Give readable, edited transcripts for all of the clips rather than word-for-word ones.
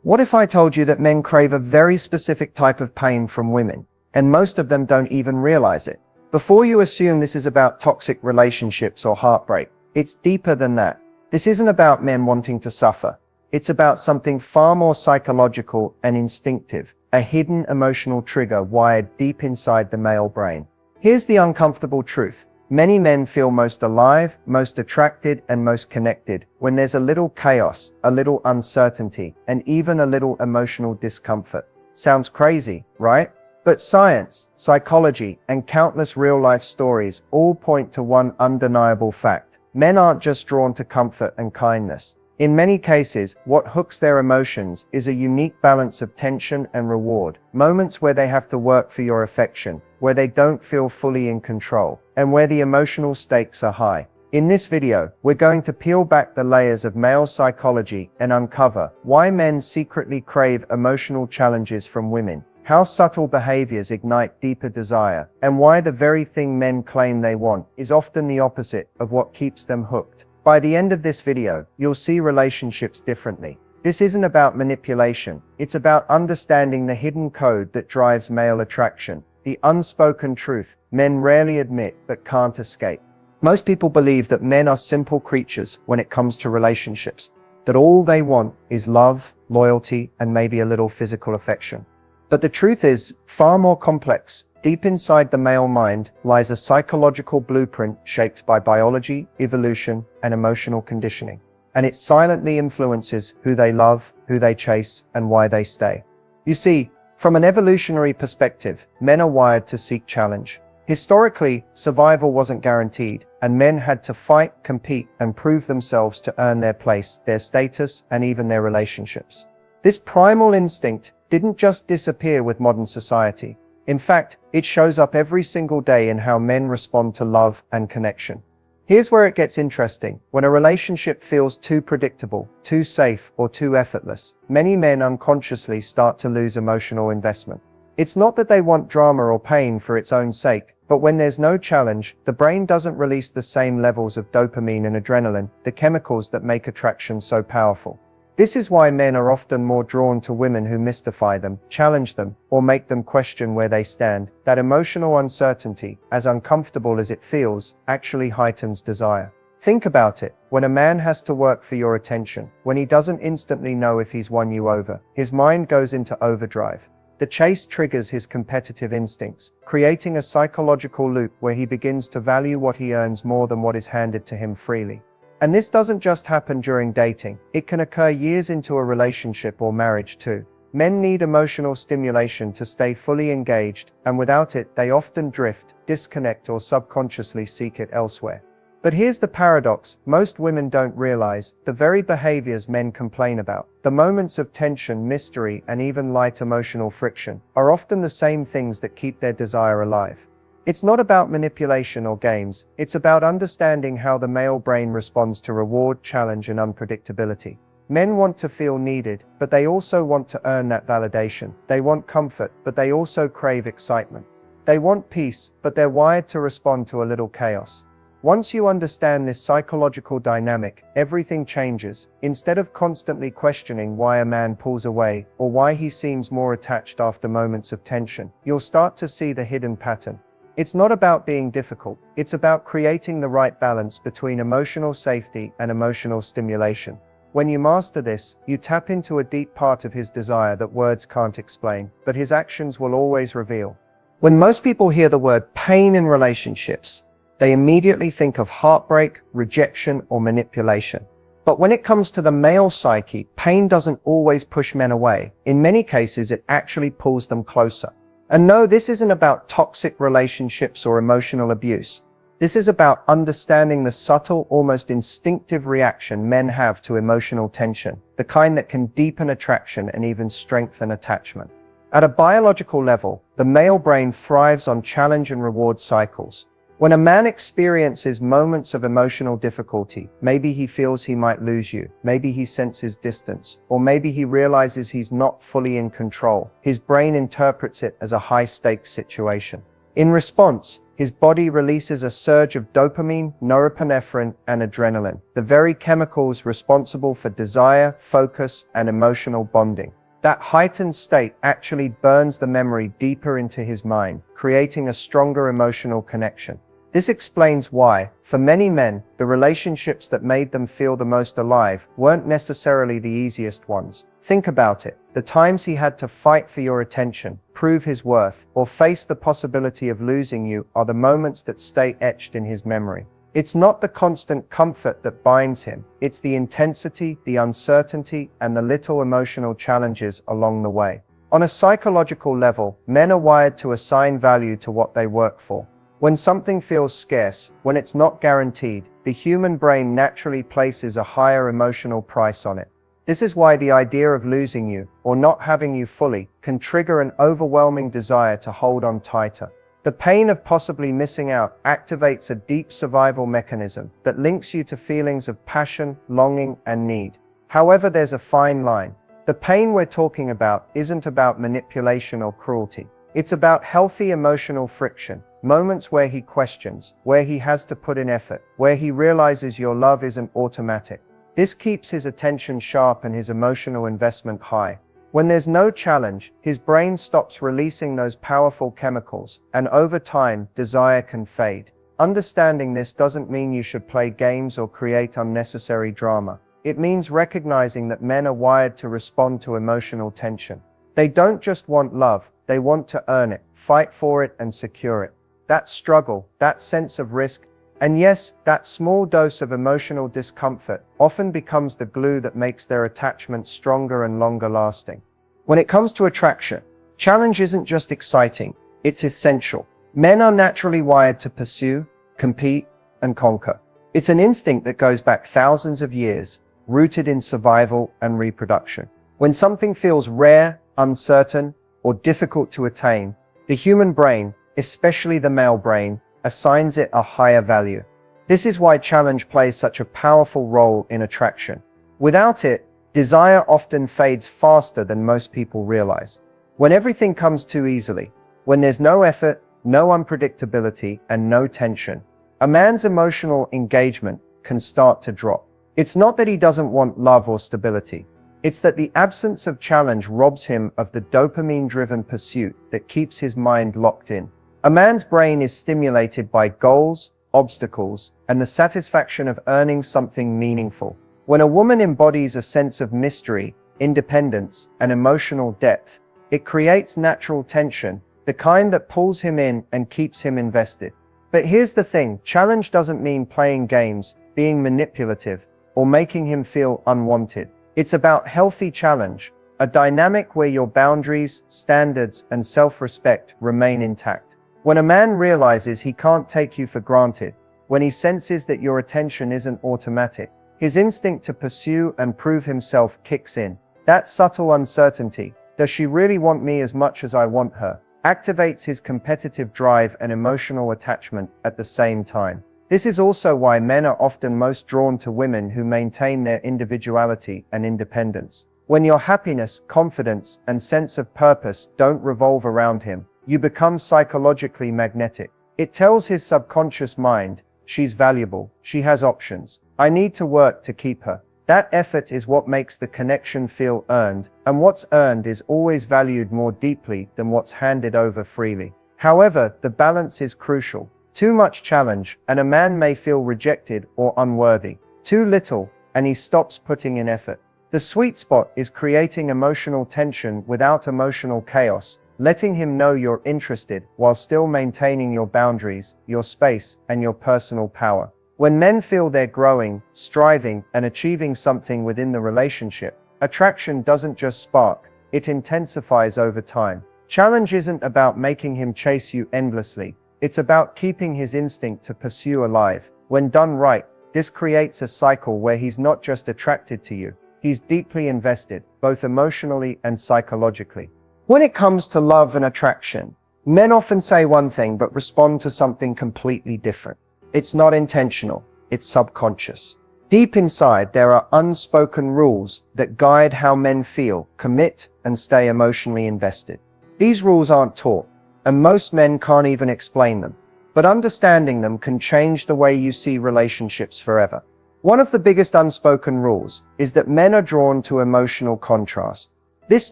What if I told you that men crave a very specific type of pain from women, and most of them don't even realize it? Before you assume this is about toxic relationships or heartbreak, it's deeper than that. This isn't about men wanting to suffer. It's about something far more psychological and instinctive, a hidden emotional trigger wired deep inside the male brain. Here's the uncomfortable truth. Many men feel most alive, most attracted, and most connected when there's a little chaos, a little uncertainty, and even a little emotional discomfort. Sounds crazy, right? But science, psychology, and countless real-life stories all point to one undeniable fact. Men aren't just drawn to comfort and kindness. In many cases, what hooks their emotions is a unique balance of tension and reward. Moments where they have to work for your affection, where they don't feel fully in control, and where the emotional stakes are high. In this video, we're going to peel back the layers of male psychology and uncover why men secretly crave emotional challenges from women, how subtle behaviors ignite deeper desire, and why the very thing men claim they want is often the opposite of what keeps them hooked. By the end of this video, you'll see relationships differently. This isn't about manipulation, it's about understanding the hidden code that drives male attraction, the unspoken truth men rarely admit but can't escape. Most people believe that men are simple creatures when it comes to relationships, that all they want is love, loyalty, and maybe a little physical affection. But the truth is far more complex. Deep inside the male mind lies a psychological blueprint shaped by biology, evolution, and emotional conditioning. And it silently influences who they love, who they chase, and why they stay. You see, from an evolutionary perspective, men are wired to seek challenge. Historically, survival wasn't guaranteed, and men had to fight, compete, and prove themselves to earn their place, their status, and even their relationships. This primal instinct didn't just disappear with modern society. In fact, it shows up every single day in how men respond to love and connection. Here's where it gets interesting. When a relationship feels too predictable, too safe, or too effortless, many men unconsciously start to lose emotional investment. It's not that they want drama or pain for its own sake, but when there's no challenge, the brain doesn't release the same levels of dopamine and adrenaline, the chemicals that make attraction so powerful. This is why men are often more drawn to women who mystify them, challenge them, or make them question where they stand. That emotional uncertainty, as uncomfortable as it feels, actually heightens desire. Think about it. When a man has to work for your attention, when he doesn't instantly know if he's won you over, his mind goes into overdrive. The chase triggers his competitive instincts, creating a psychological loop where he begins to value what he earns more than what is handed to him freely. And this doesn't just happen during dating, it can occur years into a relationship or marriage too. Men need emotional stimulation to stay fully engaged, and without it, they often drift, disconnect, or subconsciously seek it elsewhere. But here's the paradox: most women don't realize the very behaviors men complain about, the moments of tension, mystery, and even light emotional friction, are often the same things that keep their desire alive. It's not about manipulation or games, it's about understanding how the male brain responds to reward, challenge, and unpredictability. Men want to feel needed, but they also want to earn that validation. They want comfort, but they also crave excitement. They want peace, but they're wired to respond to a little chaos. Once you understand this psychological dynamic, everything changes. Instead of constantly questioning why a man pulls away, or why he seems more attached after moments of tension, you'll start to see the hidden pattern. It's not about being difficult, it's about creating the right balance between emotional safety and emotional stimulation. When you master this, you tap into a deep part of his desire that words can't explain, but his actions will always reveal. When most people hear the word pain in relationships, they immediately think of heartbreak, rejection, or manipulation. But when it comes to the male psyche, pain doesn't always push men away. In many cases, it actually pulls them closer. And no, this isn't about toxic relationships or emotional abuse. This is about understanding the subtle, almost instinctive reaction men have to emotional tension, the kind that can deepen attraction and even strengthen attachment. At a biological level, the male brain thrives on challenge and reward cycles. When a man experiences moments of emotional difficulty, maybe he feels he might lose you, maybe he senses distance, or maybe he realizes he's not fully in control, his brain interprets it as a high-stakes situation. In response, his body releases a surge of dopamine, norepinephrine, and adrenaline, the very chemicals responsible for desire, focus, and emotional bonding. That heightened state actually burns the memory deeper into his mind, creating a stronger emotional connection. This explains why, for many men, the relationships that made them feel the most alive weren't necessarily the easiest ones. Think about it. The times he had to fight for your attention, prove his worth, or face the possibility of losing you are the moments that stay etched in his memory. It's not the constant comfort that binds him, it's the intensity, the uncertainty, and the little emotional challenges along the way. On a psychological level, men are wired to assign value to what they work for. When something feels scarce, when it's not guaranteed, the human brain naturally places a higher emotional price on it. This is why the idea of losing you, or not having you fully, can trigger an overwhelming desire to hold on tighter. The pain of possibly missing out activates a deep survival mechanism that links you to feelings of passion, longing, and need. However, there's a fine line. The pain we're talking about isn't about manipulation or cruelty. It's about healthy emotional friction. Moments where he questions, where he has to put in effort, where he realizes your love isn't automatic. This keeps his attention sharp and his emotional investment high. When there's no challenge, his brain stops releasing those powerful chemicals, and over time, desire can fade. Understanding this doesn't mean you should play games or create unnecessary drama. It means recognizing that men are wired to respond to emotional tension. They don't just want love, they want to earn it, fight for it, and secure it. That struggle, that sense of risk, and yes, that small dose of emotional discomfort often becomes the glue that makes their attachment stronger and longer lasting. When it comes to attraction, challenge isn't just exciting, it's essential. Men are naturally wired to pursue, compete, and conquer. It's an instinct that goes back thousands of years, rooted in survival and reproduction. When something feels rare, uncertain, or difficult to attain, the human brain, especially the male brain, assigns it a higher value. This is why challenge plays such a powerful role in attraction. Without it, desire often fades faster than most people realize. When everything comes too easily, when there's no effort, no unpredictability, and no tension, a man's emotional engagement can start to drop. It's not that he doesn't want love or stability. It's that the absence of challenge robs him of the dopamine-driven pursuit that keeps his mind locked in. A man's brain is stimulated by goals, obstacles, and the satisfaction of earning something meaningful. When a woman embodies a sense of mystery, independence, and emotional depth, it creates natural tension, the kind that pulls him in and keeps him invested. But here's the thing, challenge doesn't mean playing games, being manipulative, or making him feel unwanted. It's about healthy challenge, a dynamic where your boundaries, standards, and self-respect remain intact. When a man realizes he can't take you for granted, when he senses that your attention isn't automatic, his instinct to pursue and prove himself kicks in. That subtle uncertainty, does she really want me as much as I want her, activates his competitive drive and emotional attachment at the same time. This is also why men are often most drawn to women who maintain their individuality and independence. When your happiness, confidence, and sense of purpose don't revolve around him, you become psychologically magnetic. It tells his subconscious mind, she's valuable, she has options, I need to work to keep her. That effort is what makes the connection feel earned, and what's earned is always valued more deeply than what's handed over freely. However, the balance is crucial. Too much challenge, and a man may feel rejected or unworthy. Too little, and he stops putting in effort. The sweet spot is creating emotional tension without emotional chaos, letting him know you're interested while still maintaining your boundaries, your space, and your personal power. When men feel they're growing, striving, and achieving something within the relationship, attraction doesn't just spark, it intensifies over time. Challenge isn't about making him chase you endlessly, it's about keeping his instinct to pursue alive. When done right, this creates a cycle where he's not just attracted to you, he's deeply invested, both emotionally and psychologically. When it comes to love and attraction, men often say one thing but respond to something completely different. It's not intentional, it's subconscious. Deep inside, there are unspoken rules that guide how men feel, commit, and stay emotionally invested. These rules aren't taught, and most men can't even explain them. But understanding them can change the way you see relationships forever. One of the biggest unspoken rules is that men are drawn to emotional contrast. This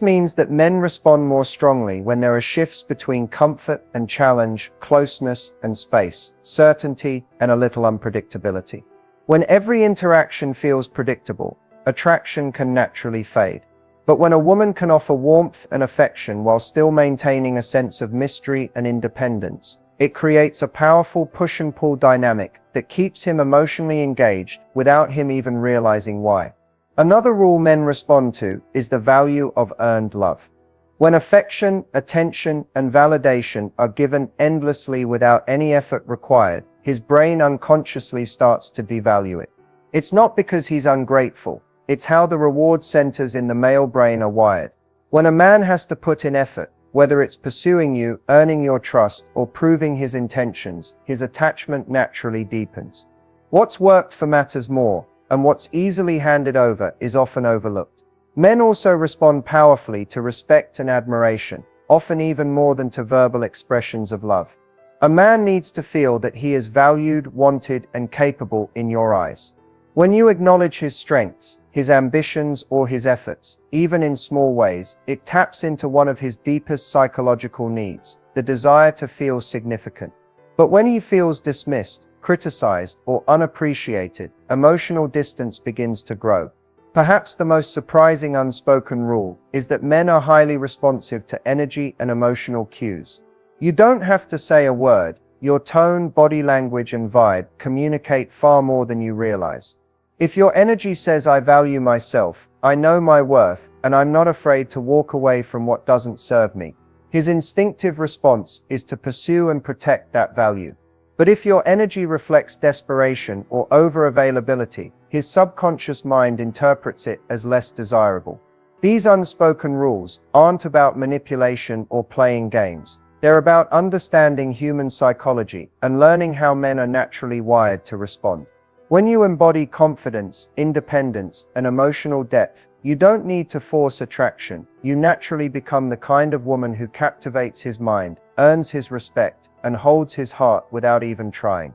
means that men respond more strongly when there are shifts between comfort and challenge, closeness and space, certainty and a little unpredictability. When every interaction feels predictable, attraction can naturally fade. But when a woman can offer warmth and affection while still maintaining a sense of mystery and independence, it creates a powerful push and pull dynamic that keeps him emotionally engaged without him even realizing why. Another rule men respond to is the value of earned love. When affection, attention, and validation are given endlessly without any effort required, his brain unconsciously starts to devalue it. It's not because he's ungrateful, it's how the reward centers in the male brain are wired. When a man has to put in effort, whether it's pursuing you, earning your trust, or proving his intentions, his attachment naturally deepens. What's worked for matters more, and what's easily handed over is often overlooked. Men also respond powerfully to respect and admiration, often even more than to verbal expressions of love. A man needs to feel that he is valued, wanted, and capable in your eyes. When you acknowledge his strengths, his ambitions, or his efforts, even in small ways, it taps into one of his deepest psychological needs, the desire to feel significant. But when he feels dismissed, criticized, or unappreciated, emotional distance begins to grow. Perhaps the most surprising unspoken rule is that men are highly responsive to energy and emotional cues. You don't have to say a word, your tone, body language, and vibe communicate far more than you realize. If your energy says, "I value myself, I know my worth, and I'm not afraid to walk away from what doesn't serve me," his instinctive response is to pursue and protect that value. But if your energy reflects desperation or over-availability, his subconscious mind interprets it as less desirable. These unspoken rules aren't about manipulation or playing games. They're about understanding human psychology and learning how men are naturally wired to respond. When you embody confidence, independence, and emotional depth, you don't need to force attraction. You naturally become the kind of woman who captivates his mind, earns his respect, and holds his heart without even trying.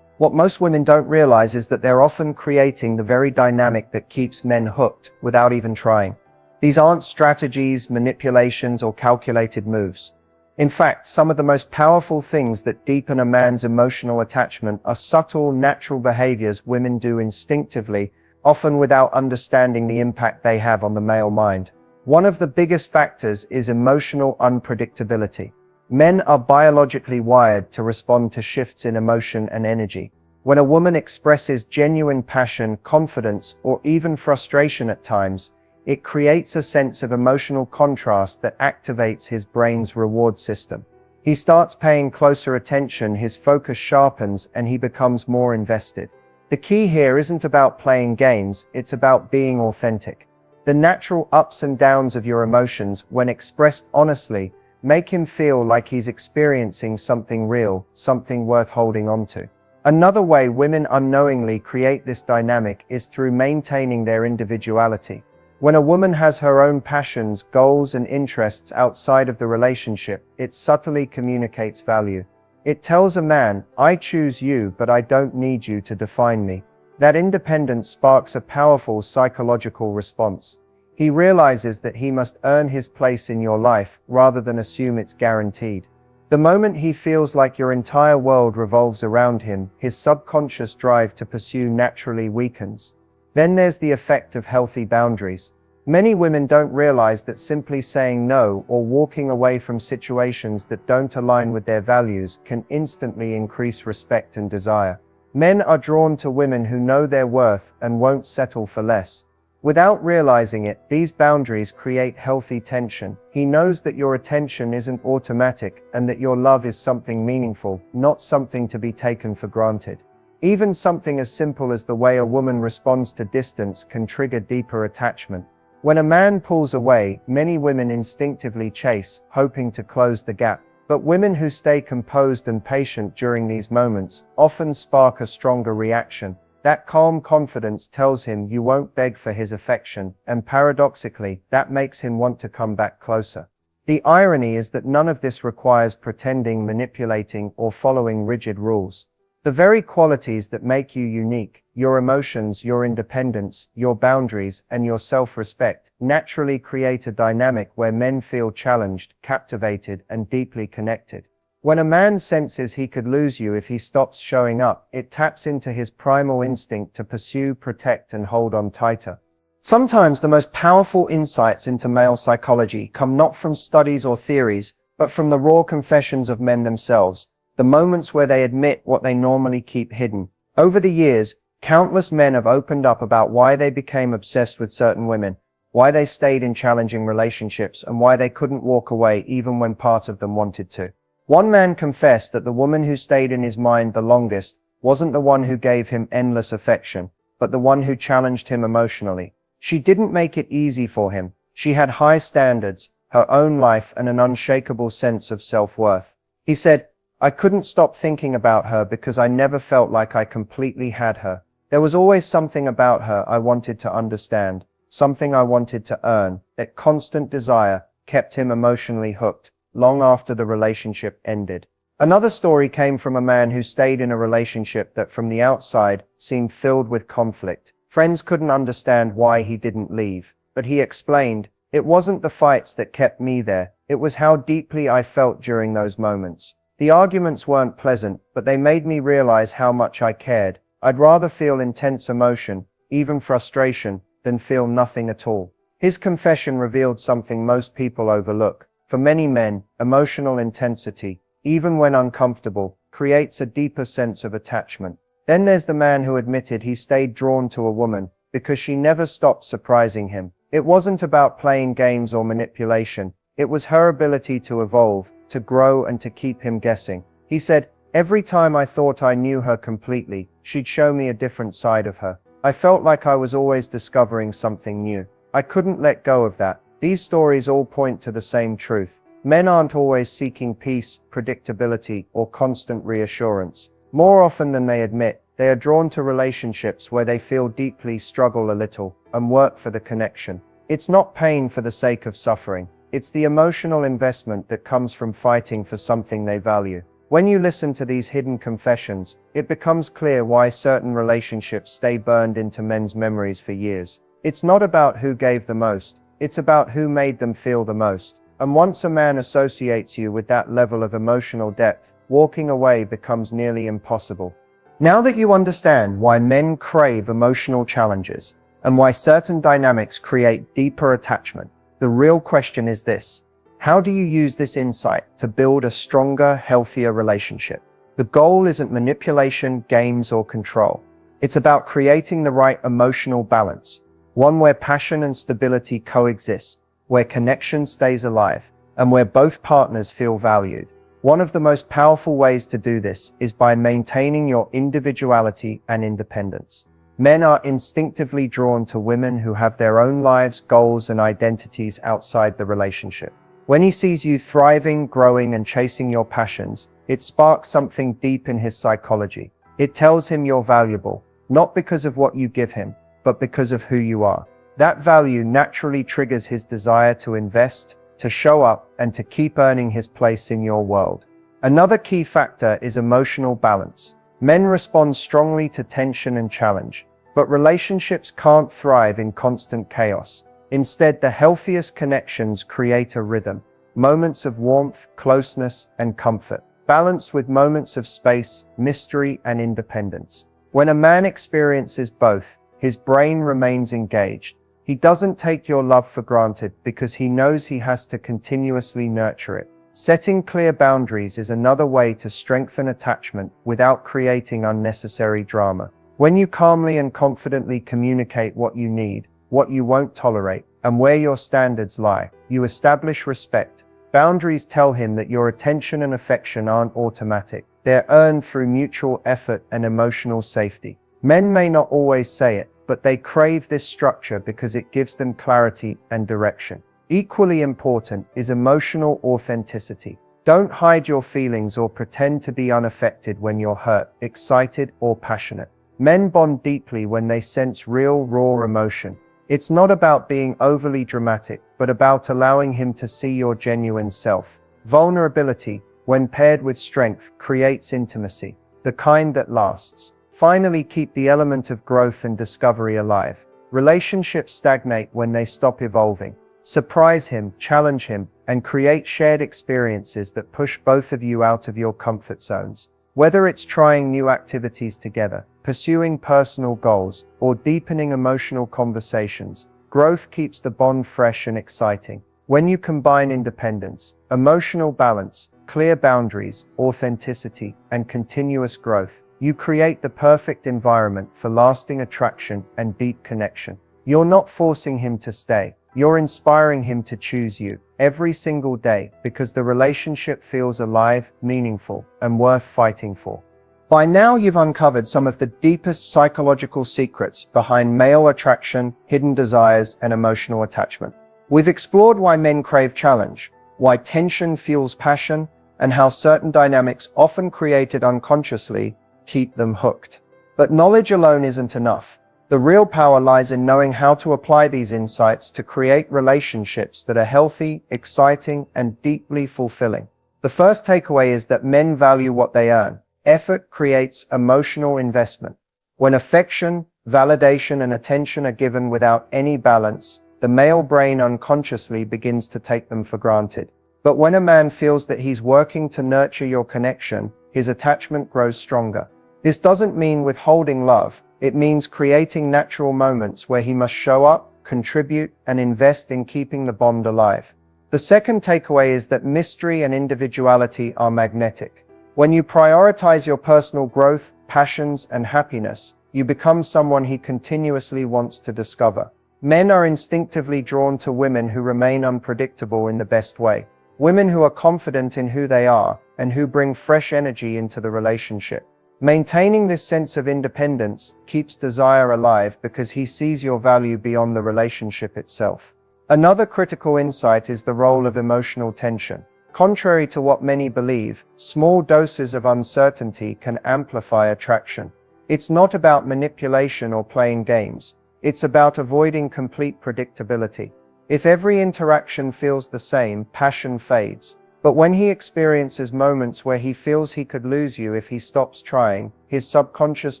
What most women don't realize is that they're often creating the very dynamic that keeps men hooked without even trying. These aren't strategies, manipulations, or calculated moves. In fact, some of the most powerful things that deepen a man's emotional attachment are subtle, natural behaviors women do instinctively, often without understanding the impact they have on the male mind. One of the biggest factors is emotional unpredictability. Men are biologically wired to respond to shifts in emotion and energy. When a woman expresses genuine passion, confidence, or even frustration at times, it creates a sense of emotional contrast that activates his brain's reward system. He starts paying closer attention, his focus sharpens, and he becomes more invested. The key here isn't about playing games, it's about being authentic. The natural ups and downs of your emotions, when expressed honestly, make him feel like he's experiencing something real, something worth holding on to. Another way women unknowingly create this dynamic is through maintaining their individuality. When a woman has her own passions, goals, and interests outside of the relationship, it subtly communicates value. It tells a man, "I choose you, but I don't need you to define me." That independence sparks a powerful psychological response. He realizes that he must earn his place in your life, rather than assume it's guaranteed. The moment he feels like your entire world revolves around him, his subconscious drive to pursue naturally weakens. Then there's the effect of healthy boundaries. Many women don't realize that simply saying no or walking away from situations that don't align with their values can instantly increase respect and desire. Men are drawn to women who know their worth and won't settle for less. Without realizing it, these boundaries create healthy tension. He knows that your attention isn't automatic and that your love is something meaningful, not something to be taken for granted. Even something as simple as the way a woman responds to distance can trigger deeper attachment. When a man pulls away, many women instinctively chase, hoping to close the gap. But women who stay composed and patient during these moments often spark a stronger reaction. That calm confidence tells him you won't beg for his affection, and paradoxically, that makes him want to come back closer. The irony is that none of this requires pretending, manipulating, or following rigid rules. The very qualities that make you unique, your emotions, your independence, your boundaries, and your self-respect, naturally create a dynamic where men feel challenged, captivated, and deeply connected. When a man senses he could lose you if he stops showing up, it taps into his primal instinct to pursue, protect, and hold on tighter. Sometimes the most powerful insights into male psychology come not from studies or theories, but from the raw confessions of men themselves, the moments where they admit what they normally keep hidden. Over the years, countless men have opened up about why they became obsessed with certain women, why they stayed in challenging relationships, and why they couldn't walk away even when part of them wanted to. One man confessed that the woman who stayed in his mind the longest wasn't the one who gave him endless affection, but the one who challenged him emotionally. She didn't make it easy for him. She had high standards, her own life, and an unshakable sense of self-worth. He said, "I couldn't stop thinking about her because I never felt like I completely had her. There was always something about her I wanted to understand, something I wanted to earn." That constant desire kept him emotionally hooked, long after the relationship ended. Another story came from a man who stayed in a relationship that from the outside seemed filled with conflict. Friends couldn't understand why he didn't leave, but he explained, "It wasn't the fights that kept me there, it was how deeply I felt during those moments. The arguments weren't pleasant, but they made me realize how much I cared. I'd rather feel intense emotion, even frustration, than feel nothing at all." His confession revealed something most people overlook. For many men, emotional intensity, even when uncomfortable, creates a deeper sense of attachment. Then there's the man who admitted he stayed drawn to a woman because she never stopped surprising him. It wasn't about playing games or manipulation. It was her ability to evolve, to grow, and to keep him guessing. He said, "Every time I thought I knew her completely, she'd show me a different side of her. I felt like I was always discovering something new. I couldn't let go of that." These stories all point to the same truth. Men aren't always seeking peace, predictability, or constant reassurance. More often than they admit, they are drawn to relationships where they feel deeply, struggle a little, and work for the connection. It's not pain for the sake of suffering. It's the emotional investment that comes from fighting for something they value. When you listen to these hidden confessions, it becomes clear why certain relationships stay burned into men's memories for years. It's not about who gave the most, it's about who made them feel the most. And once a man associates you with that level of emotional depth, walking away becomes nearly impossible. Now that you understand why men crave emotional challenges, and why certain dynamics create deeper attachment, the real question is this: how do you use this insight to build a stronger, healthier relationship? The goal isn't manipulation, games, or control. It's about creating the right emotional balance, one where passion and stability coexist, where connection stays alive, and where both partners feel valued. One of the most powerful ways to do this is by maintaining your individuality and independence. Men are instinctively drawn to women who have their own lives, goals, and identities outside the relationship. When he sees you thriving, growing, and chasing your passions, it sparks something deep in his psychology. It tells him you're valuable, not because of what you give him, but because of who you are. That value naturally triggers his desire to invest, to show up, and to keep earning his place in your world. Another key factor is emotional balance. Men respond strongly to tension and challenge, but relationships can't thrive in constant chaos. Instead, the healthiest connections create a rhythm, moments of warmth, closeness, and comfort, balanced with moments of space, mystery, and independence. When a man experiences both, his brain remains engaged. He doesn't take your love for granted because he knows he has to continuously nurture it. Setting clear boundaries is another way to strengthen attachment without creating unnecessary drama. When you calmly and confidently communicate what you need, what you won't tolerate, and where your standards lie, you establish respect. Boundaries tell him that your attention and affection aren't automatic. They're earned through mutual effort and emotional safety. Men may not always say it, but they crave this structure because it gives them clarity and direction. Equally important is emotional authenticity. Don't hide your feelings or pretend to be unaffected when you're hurt, excited, or passionate. Men bond deeply when they sense real, raw emotion. It's not about being overly dramatic, but about allowing him to see your genuine self. Vulnerability, when paired with strength, creates intimacy, the kind that lasts. Finally, keep the element of growth and discovery alive. Relationships stagnate when they stop evolving. Surprise him, challenge him, and create shared experiences that push both of you out of your comfort zones. Whether it's trying new activities together, pursuing personal goals, or deepening emotional conversations, growth keeps the bond fresh and exciting. When you combine independence, emotional balance, clear boundaries, authenticity, and continuous growth, you create the perfect environment for lasting attraction and deep connection. You're not forcing him to stay. You're inspiring him to choose you every single day, because the relationship feels alive, meaningful, and worth fighting for. By now, you've uncovered some of the deepest psychological secrets behind male attraction, hidden desires, and emotional attachment. We've explored why men crave challenge, why tension fuels passion, and how certain dynamics, often created unconsciously, keep them hooked. But knowledge alone isn't enough. The real power lies in knowing how to apply these insights to create relationships that are healthy, exciting, and deeply fulfilling. The first takeaway is that men value what they earn. Effort creates emotional investment. When affection, validation, and attention are given without any balance, the male brain unconsciously begins to take them for granted. But when a man feels that he's working to nurture your connection, his attachment grows stronger. This doesn't mean withholding love. It means creating natural moments where he must show up, contribute, and invest in keeping the bond alive. The second takeaway is that mystery and individuality are magnetic. When you prioritize your personal growth, passions, and happiness, you become someone he continuously wants to discover. Men are instinctively drawn to women who remain unpredictable in the best way. Women who are confident in who they are and who bring fresh energy into the relationship. Maintaining this sense of independence keeps desire alive because he sees your value beyond the relationship itself. Another critical insight is the role of emotional tension. Contrary to what many believe, small doses of uncertainty can amplify attraction. It's not about manipulation or playing games. It's about avoiding complete predictability. If every interaction feels the same, passion fades. But when he experiences moments where he feels he could lose you if he stops trying, his subconscious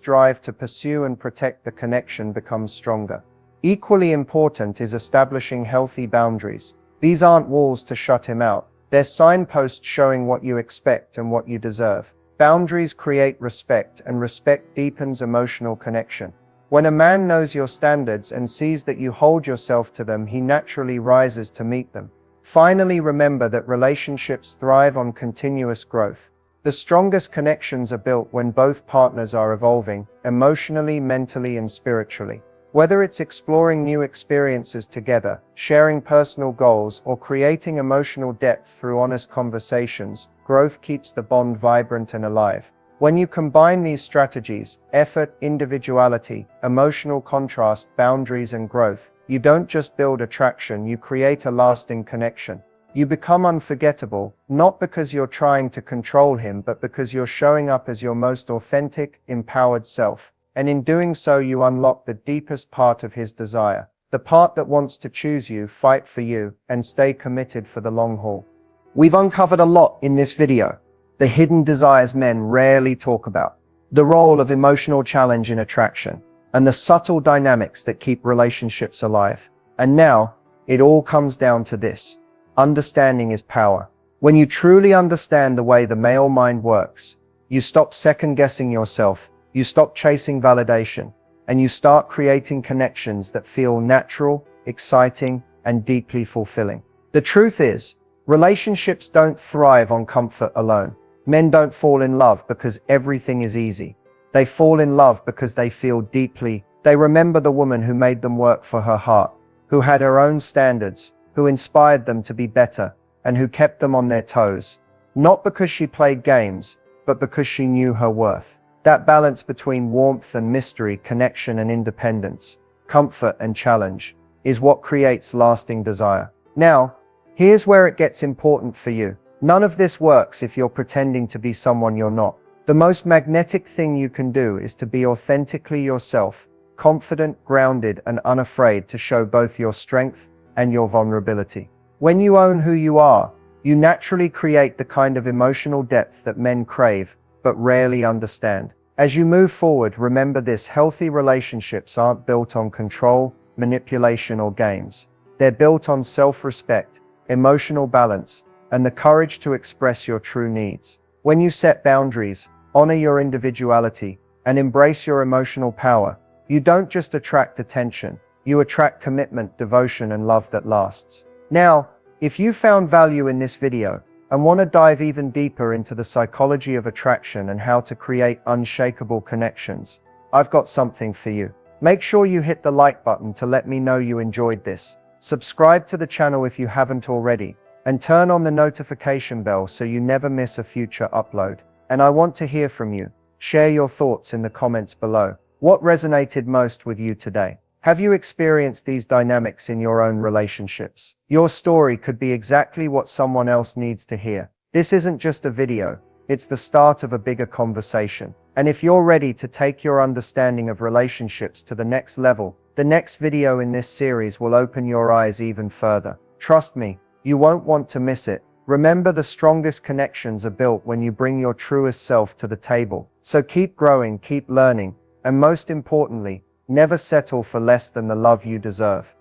drive to pursue and protect the connection becomes stronger. Equally important is establishing healthy boundaries. These aren't walls to shut him out. They're signposts showing what you expect and what you deserve. Boundaries create respect, and respect deepens emotional connection. When a man knows your standards and sees that you hold yourself to them, he naturally rises to meet them. Finally, remember that relationships thrive on continuous growth. The strongest connections are built when both partners are evolving, emotionally, mentally, and spiritually. Whether it's exploring new experiences together, sharing personal goals, or creating emotional depth through honest conversations, growth keeps the bond vibrant and alive. When you combine these strategies, effort, individuality, emotional contrast, boundaries, and growth, you don't just build attraction, you create a lasting connection. You become unforgettable, not because you're trying to control him, but because you're showing up as your most authentic, empowered self. And in doing so, you unlock the deepest part of his desire, the part that wants to choose you, fight for you, and stay committed for the long haul. We've uncovered a lot in this video. The hidden desires men rarely talk about, the role of emotional challenge in attraction, and the subtle dynamics that keep relationships alive. And now, it all comes down to this. Understanding is power. When you truly understand the way the male mind works, you stop second-guessing yourself, you stop chasing validation, and you start creating connections that feel natural, exciting, and deeply fulfilling. The truth is, relationships don't thrive on comfort alone. Men don't fall in love because everything is easy. They fall in love because they feel deeply. They remember the woman who made them work for her heart, who had her own standards, who inspired them to be better, and who kept them on their toes. Not because she played games, but because she knew her worth. That balance between warmth and mystery, connection and independence, comfort and challenge, is what creates lasting desire. Now, here's where it gets important for you. None of this works if you're pretending to be someone you're not. The most magnetic thing you can do is to be authentically yourself, confident, grounded, and unafraid to show both your strength and your vulnerability. When you own who you are, you naturally create the kind of emotional depth that men crave, but rarely understand. As you move forward, remember this: healthy relationships aren't built on control, manipulation, or games. They're built on self-respect, emotional balance, and the courage to express your true needs. When you set boundaries, honor your individuality, and embrace your emotional power, you don't just attract attention, you attract commitment, devotion, and love that lasts. Now, if you found value in this video and want to dive even deeper into the psychology of attraction and how to create unshakable connections, I've got something for you. Make sure you hit the like button to let me know you enjoyed this. Subscribe to the channel if you haven't already, and turn on the notification bell so you never miss a future upload. And I want to hear from you. Share your thoughts in the comments below. What resonated most with you today? Have you experienced these dynamics in your own relationships? Your story could be exactly what someone else needs to hear. This isn't just a video, it's the start of a bigger conversation. And if you're ready to take your understanding of relationships to the next level, the next video in this series will open your eyes even further. Trust me, you won't want to miss it. Remember, the strongest connections are built when you bring your truest self to the table. So keep growing, keep learning, and most importantly, never settle for less than the love you deserve.